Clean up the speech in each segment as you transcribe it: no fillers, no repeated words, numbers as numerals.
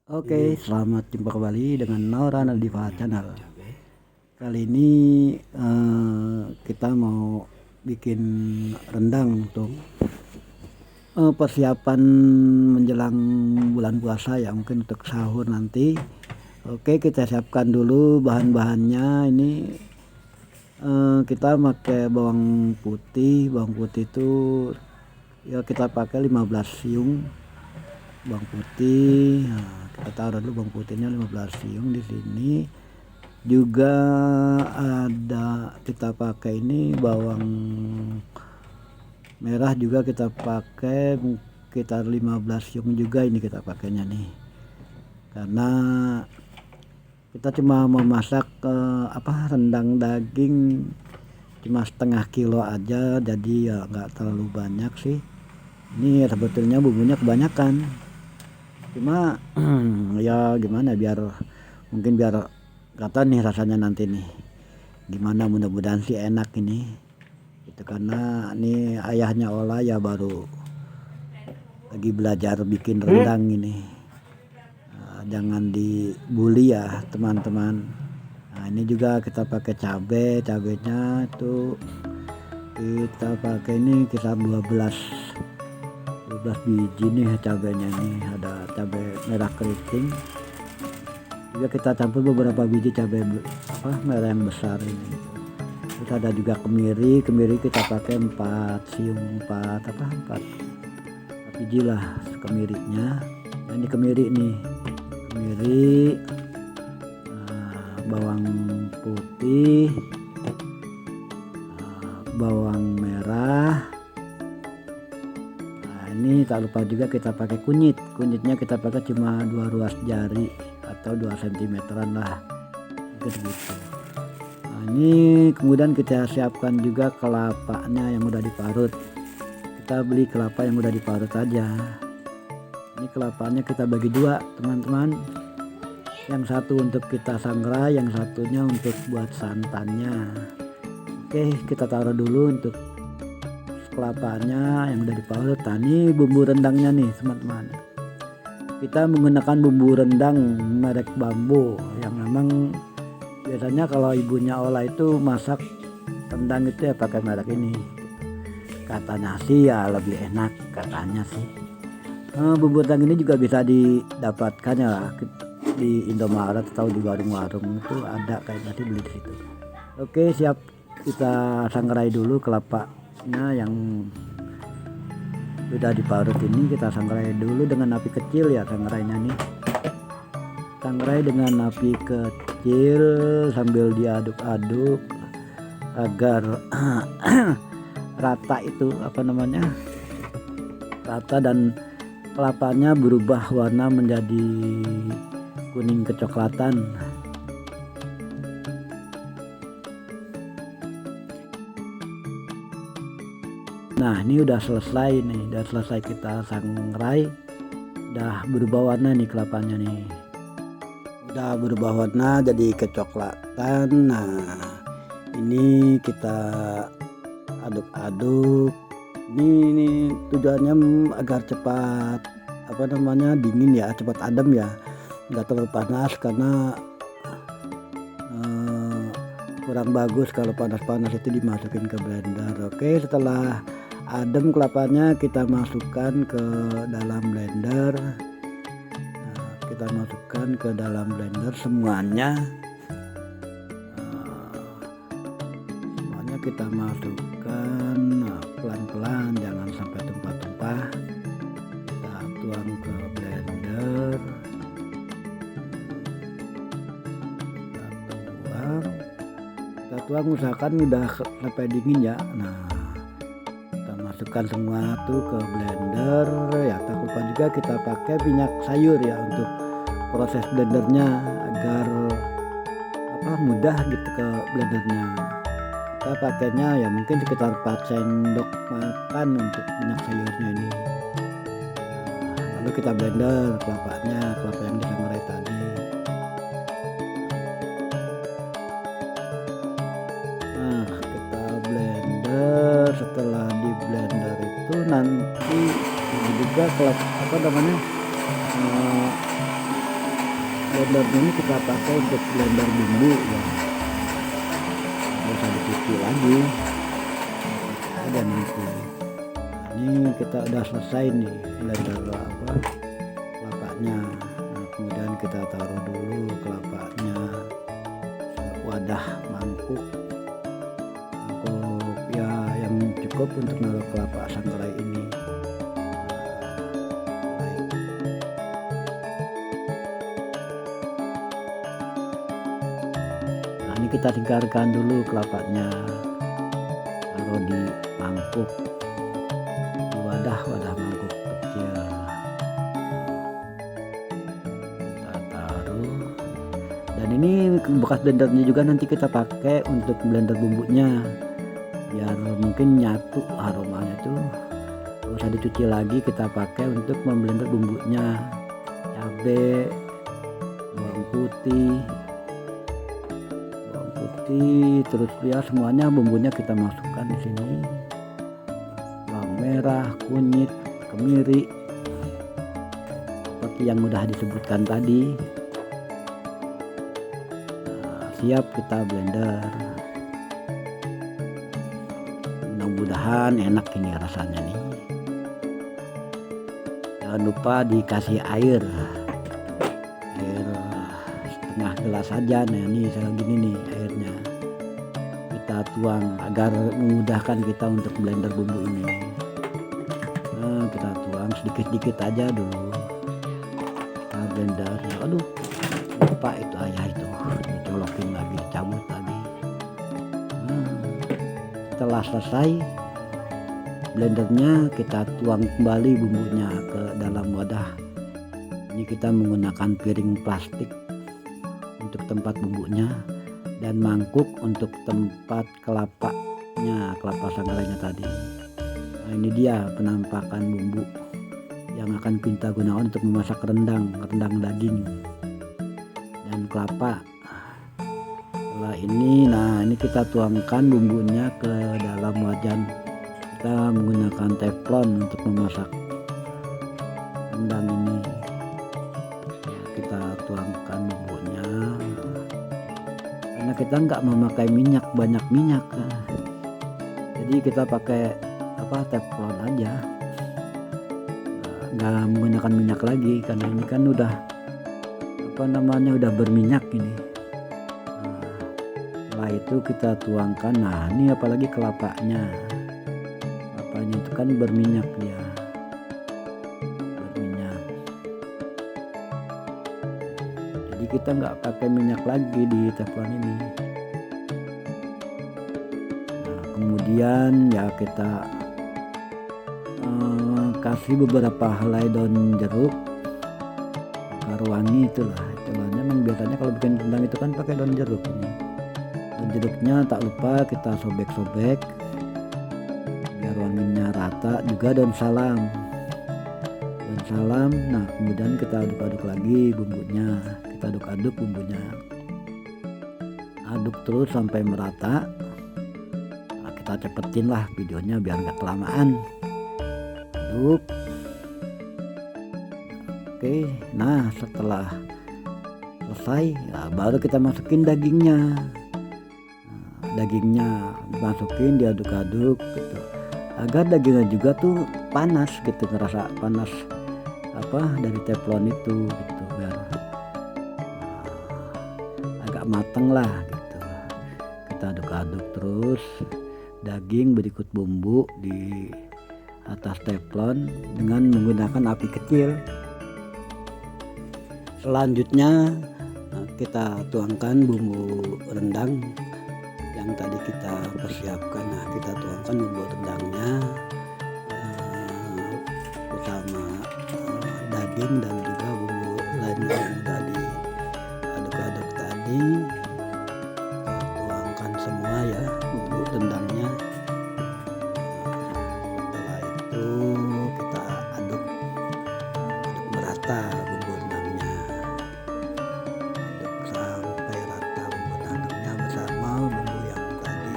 Oke, selamat jumpa kembali dengan Naura Naldiva Channel. Kali ini kita mau bikin rendang untuk persiapan menjelang bulan puasa ya, mungkin untuk sahur nanti. Oke, kita siapkan dulu bahan-bahannya. Ini kita pakai bawang putih. Bawang putih itu ya kita pakai 15 siung bawang putih. Nah, kita taruh dulu bawang putihnya 15 siung di sini. Juga ada kita pakai ini bawang merah juga kita pakai sekitar 15 siung juga ini kita pakainya nih. Karena kita cuma memasak rendang daging cuma setengah kilo aja, jadi ya nggak terlalu banyak sih. Ini sebetulnya bumbunya kebanyakan. Cuma ya gimana biar kata nih rasanya nanti nih gimana, mudah-mudahan sih enak ini itu, karena ini ayahnya olah ya, baru lagi belajar bikin rendang ini. Jangan dibully ya teman-teman. Nah, ini juga kita pakai cabenya itu kita pakai ini kisar 12 biji nih cabenya nih. Ada cabai merah keriting juga kita campur beberapa biji cabai merah yang besar ini. Terus ada juga kemiri kita pakai 4 siung 4 biji lah kemirinya. Nah, ini kemiri bawang putih, bawang merah. Ini tak lupa juga kita pakai kunyitnya kita pakai cuma 2 ruas jari atau 2 cm lah gitu. Nah, ini kemudian kita siapkan juga kelapanya yang udah diparut. Kita beli kelapa yang udah diparut aja. Ini kelapanya kita bagi 2 teman-teman, yang satu untuk kita sangrai, yang satunya untuk buat santannya. Oke, kita taruh dulu untuk kelapanya yang udah diparut. Nah, ini bumbu rendangnya nih teman-teman. Kita menggunakan bumbu rendang merek Bambo yang memang biasanya kalau ibunya olah itu masak rendang itu ya pakai merek ini. Katanya sih ya lebih enak katanya sih. Bumbu rendang ini juga bisa didapatkan ya di Indomaret atau di warung-warung itu ada, kayak tadi beli di situ. Oke, siap, kita sangrai dulu kelapanya yang sudah diparut ini. Kita sangrai dulu dengan api kecil ya, sangrainya nih. Sangrai dengan api kecil sambil diaduk-aduk agar rata itu rata dan kelapanya berubah warna menjadi kuning kecoklatan. Nah, ini udah selesai kita sangrai, udah berubah warna nih kelapanya nih, udah berubah warna jadi kecoklatan. Nah, ini kita aduk-aduk. Ini tujuannya agar cepat dingin ya, cepat adem ya, nggak terlalu panas karena kurang bagus kalau panas-panas itu dimasukin ke blender. Oke, setelah adem kelapanya kita masukkan ke dalam blender. Nah, kita masukkan ke dalam blender semuanya. Semuanya kita masukkan pelan-pelan, jangan sampai tumpah-tumpah. Kita tuang ke blender. Kita tuang usahakan udah sampai dingin ya. Nah, kita masukkan semua tuh ke blender ya. Tak lupa juga kita pakai minyak sayur ya untuk proses blendernya agar mudah gitu ke blendernya. Kita pakainya ya mungkin sekitar 4 sendok makan untuk minyak sayurnya ini. Nah, lalu kita blender kelapa yang disangrai tadi. Nah, kita blender. Setelah di blender itu nanti juga blender ini kita pakai untuk blender bumbu ya, nggak usah dicuci lagi ada nanti. Ini kita udah selesai nih blender kelapanya. Nah, kemudian kita taruh dulu kelapanya wadah mangkuk ya yang cukup untuk naruh kelapa sangrai ini. Nah, ini kita tinggalkan dulu kelapanya, taruh di mangkuk, di wadah mangkuk kecil. Kita taruh, dan ini bekas blendernya juga nanti kita pakai untuk blender bumbunya biar mungkin nyatu aromanya tuh, nggak usah dicuci lagi. Kita pakai untuk memblender bumbunya, cabai, bawang putih, terus ya semuanya bumbunya kita masukkan di sini, bawang merah, kunyit, kemiri, seperti yang udah disebutkan tadi. Nah, siap kita blender. Mudah-mudahan enak ini rasanya nih. Jangan lupa dikasih air setengah gelas saja. Nah ini saya gini nih airnya, kita tuang agar memudahkan kita untuk blender bumbu ini. Nah kita tuang sedikit-sedikit aja dulu, kita blender. Aduh lupa itu ayah itu dicolokin lagi, cabut lagi. Setelah selesai blendernya, kita tuang kembali bumbunya ke dalam wadah. Ini kita menggunakan piring plastik untuk tempat bumbunya dan mangkuk untuk tempat kelapanya, kelapa sanggaranya tadi. Nah, ini dia penampakan bumbu yang akan kita gunakan untuk memasak rendang daging dan kelapa. Setelah ini, nah ini kita tuangkan bumbunya ke dalam wajan. Kita menggunakan teflon untuk memasak rendang ini. Ya, kita tuangkan bumbunya karena kita nggak memakai banyak minyak, jadi kita pakai teflon aja, nggak menggunakan minyak lagi karena ini kan udah udah berminyak ini. Setelah itu kita tuangkan. Nah ini apalagi kelapanya itu kan berminyak, dia berminyak, jadi kita nggak pakai minyak lagi di teflon ini. Nah, kemudian ya kita kasih beberapa helai daun jeruk agar wangi, itulah memang biasanya kalau bikin rendang itu kan pakai daun jeruk ini. Jeruknya tak lupa kita sobek-sobek biar wanginya rata, juga daun salam. Nah kemudian kita aduk-aduk lagi bumbunya, kita aduk-aduk bumbunya, aduk terus sampai merata. Nah, kita cepetin lah videonya biar nggak kelamaan. Aduk. Oke, nah setelah selesai ya, baru kita masukin dagingnya. Dagingnya dimasukin, diaduk-aduk gitu, agar dagingnya juga tuh panas gitu, ngerasa panas dari teflon itu gitu, biar agak mateng lah gitu. Kita aduk-aduk terus daging berikut bumbu di atas teflon dengan menggunakan api kecil. Selanjutnya kita tuangkan bumbu rendang yang tadi kita persiapkan. Nah kita tuangkan bumbu rendangnya bersama daging dan juga bumbu lainnya yang udah diaduk-aduk tadi. Kita tuangkan semua ya bumbu rendangnya. Setelah itu kita aduk merata bumbu rendangnya, aduk sampai rata bumbu rendangnya bersama bumbu yang tadi.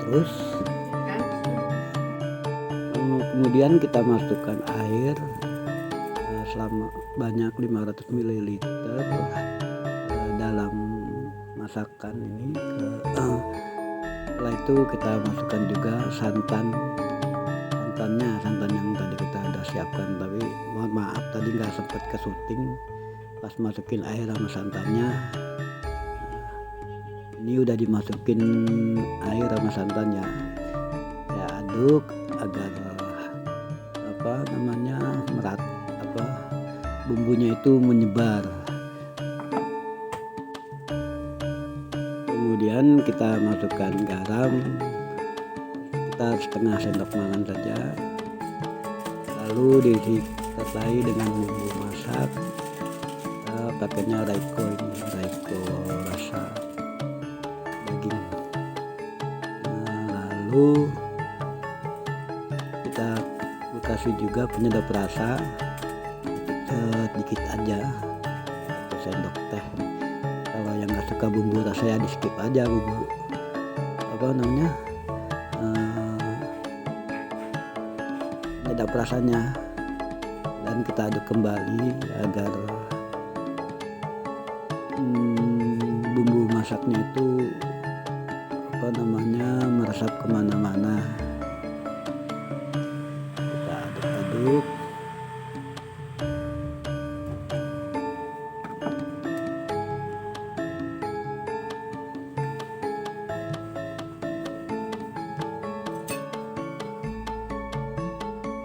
Terus Kemudian kita masukkan air selama banyak 500 ml dalam masakan ini. Setelah itu kita masukkan juga santan yang tadi kita udah siapkan, tapi mohon maaf tadi nggak sempat ke syuting pas masukin air sama santannya. Ini udah dimasukin air sama santannya, saya aduk agar bumbunya itu menyebar. Kemudian kita masukkan garam sekitar setengah sendok makan saja, lalu disertai dengan bumbu masak. Pakainya Royco rasa daging. Lalu kita kasih juga penyedap rasa sedikit aja, 1 sendok teh. Kalau yang nggak suka bumbu rasa ya di skip aja bumbu penyedap rasanya, dan kita aduk kembali agar bumbu masaknya itu meresap kemana-mana. Kita aduk-aduk.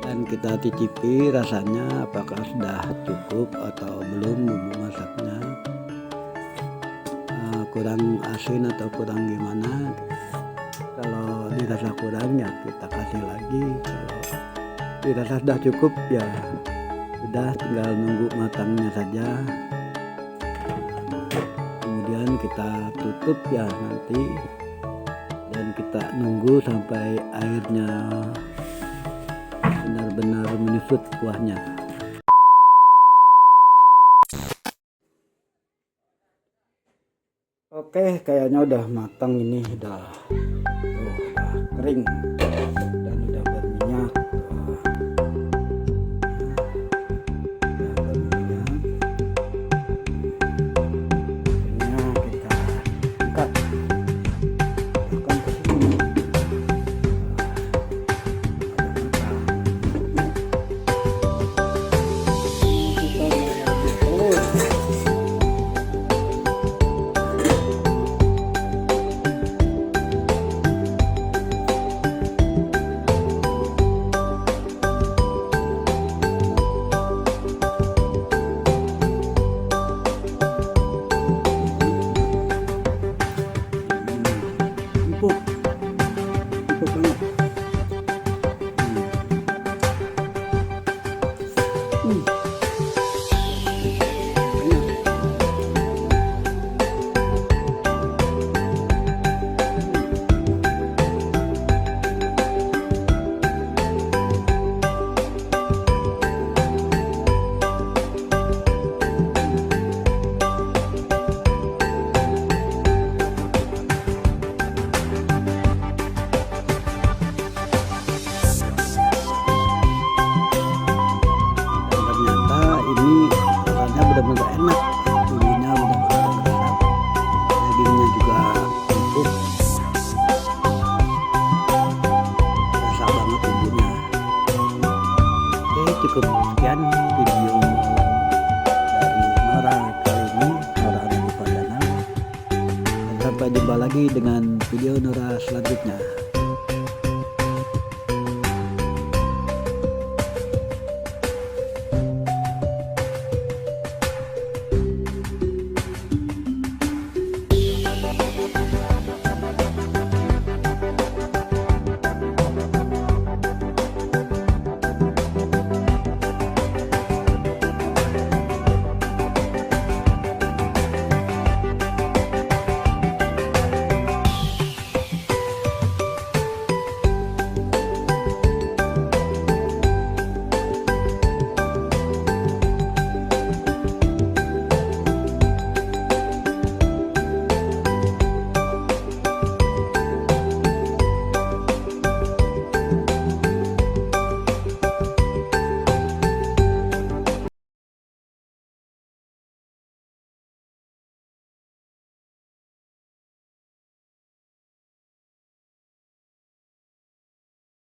Dan kita cicipi rasanya apakah sudah cukup atau belum bumbu masaknya, kurang asin atau kurang gimana. Kalau dirasa kurang ya kita kasih lagi, kalau dirasa sudah cukup ya sudah, tinggal nunggu matangnya saja. Kemudian kita tutup ya nanti, dan kita nunggu sampai airnya benar-benar menyusut kuahnya. Oke, kayaknya udah matang ini, udah kering dan udah berminyak. Kita angkat ke sini. Benar-benar enak, bumbunya benar-benar meresap, dagingnya juga empuk, rasa banget bumbunya. Oke, cukup sekian video dari Nora kali ini, Nora Anandi Pardana. Sampai jumpa lagi dengan video Nora selanjutnya.